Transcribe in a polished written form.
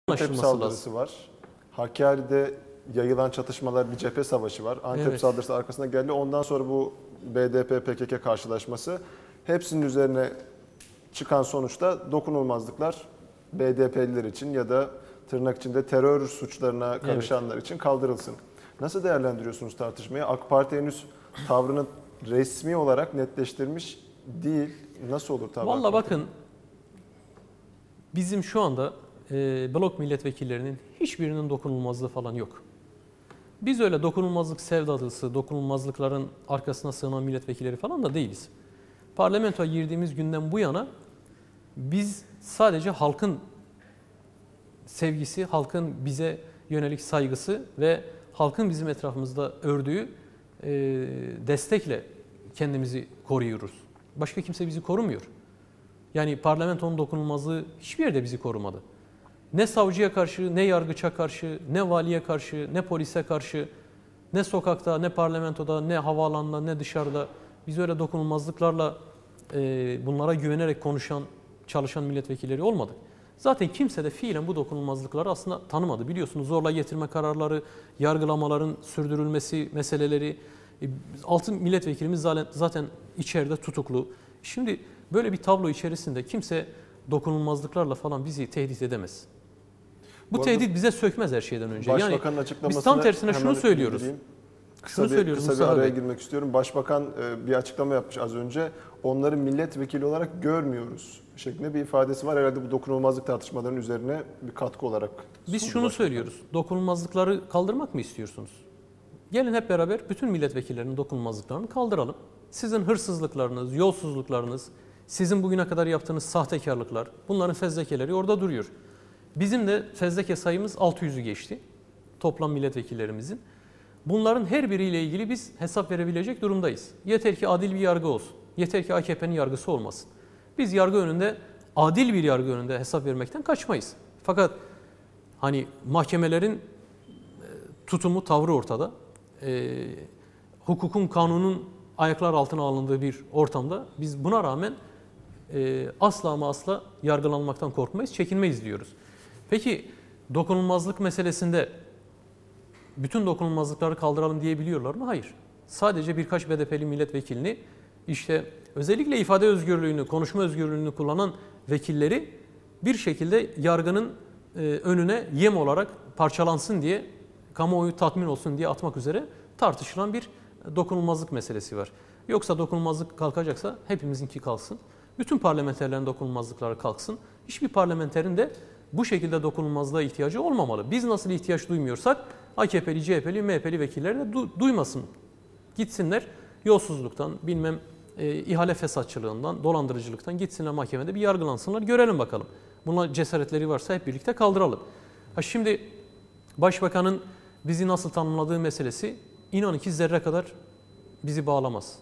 Antep anlaşılması saldırısı lazım. var. Hakkari'de yayılan çatışmalar, bir cephe savaşı var. Antep Evet. saldırısı arkasına geldi. Ondan sonra bu BDP-PKK karşılaşması. Hepsinin üzerine çıkan sonuçta dokunulmazlıklar BDP'liler için ya da tırnak içinde terör suçlarına karışanlar için kaldırılsın. Nasıl değerlendiriyorsunuz tartışmayı? AK Parti henüz tavrını resmi olarak netleştirmiş değil. Nasıl olur tavrı? Vallahi bakın, bizim şu anda blok milletvekillerinin hiçbirinin dokunulmazlığı falan yok. Biz öyle dokunulmazlık sevdalısı, dokunulmazlıkların arkasına sığınan milletvekilleri falan da değiliz. Parlamentoya girdiğimiz günden bu yana biz sadece halkın sevgisi, halkın bize yönelik saygısı ve halkın bizim etrafımızda ördüğü destekle kendimizi koruyoruz. Başka kimse bizi korumuyor. Yani parlamentonun dokunulmazlığı hiçbir yerde bizi korumadı. Ne savcıya karşı, ne yargıça karşı, ne valiye karşı, ne polise karşı, ne sokakta, ne parlamentoda, ne havaalanında, ne dışarıda biz öyle dokunulmazlıklarla bunlara güvenerek konuşan, çalışan milletvekilleri olmadık. Zaten kimse de fiilen bu dokunulmazlıkları aslında tanımadı. Biliyorsunuz, zorla getirme kararları, yargılamaların sürdürülmesi meseleleri, 6 milletvekilimiz zaten içeride tutuklu. Şimdi böyle bir tablo içerisinde kimse dokunulmazlıklarla falan bizi tehdit edemez. Bu tehdit bize sökmez her şeyden önce. Başbakanın açıklamasını biz tam tersine şunu söylüyoruz. Kısa bir araya girmek istiyorum. Başbakan bir açıklama yapmış az önce. Onları milletvekili olarak görmüyoruz şeklinde bir ifadesi var. Herhalde bu dokunulmazlık tartışmalarının üzerine bir katkı olarak. Biz şunu söylüyoruz. Dokunulmazlıkları kaldırmak mı istiyorsunuz? Gelin hep beraber bütün milletvekillerinin dokunulmazlıklarını kaldıralım. Sizin hırsızlıklarınız, yolsuzluklarınız, sizin bugüne kadar yaptığınız sahtekarlıklar, bunların fezlekeleri orada duruyor. Bizim de fezleke sayımız 600'ü geçti. Toplam milletvekillerimizin. Bunların her biriyle ilgili biz hesap verebilecek durumdayız. Yeter ki adil bir yargı olsun. Yeter ki AKP'nin yargısı olmasın. Biz yargı önünde, adil bir yargı önünde hesap vermekten kaçmayız. Fakat hani mahkemelerin tutumu, tavrı ortada. Hukukun, kanunun ayaklar altına alındığı bir ortamda biz buna rağmen asla ama asla yargılanmaktan korkmayız, çekinmeyiz diyoruz. Peki dokunulmazlık meselesinde bütün dokunulmazlıkları kaldıralım diyebiliyorlar mı? Hayır. Sadece birkaç BDP'li milletvekilini, işte özellikle ifade özgürlüğünü, konuşma özgürlüğünü kullanan vekilleri bir şekilde yargının önüne yem olarak parçalansın diye, kamuoyu tatmin olsun diye atmak üzere tartışılan bir dokunulmazlık meselesi var. Yoksa dokunulmazlık kalkacaksa hepimizinki kalksın. Bütün parlamenterlerin dokunulmazlıkları kalksın. Hiçbir parlamenterin de bu şekilde dokunulmazlığa ihtiyacı olmamalı. Biz nasıl ihtiyaç duymuyorsak AKP'li, CHP'li, MHP'li vekiller de duymasın. Gitsinler yolsuzluktan, bilmem ihale fesatçılığından, dolandırıcılıktan gitsinler mahkemede bir yargılansınlar, görelim bakalım. Buna cesaretleri varsa hep birlikte kaldıralım. Şimdi Başbakanın bizi nasıl tanımladığı meselesi inanın ki zerre kadar bizi bağlamaz.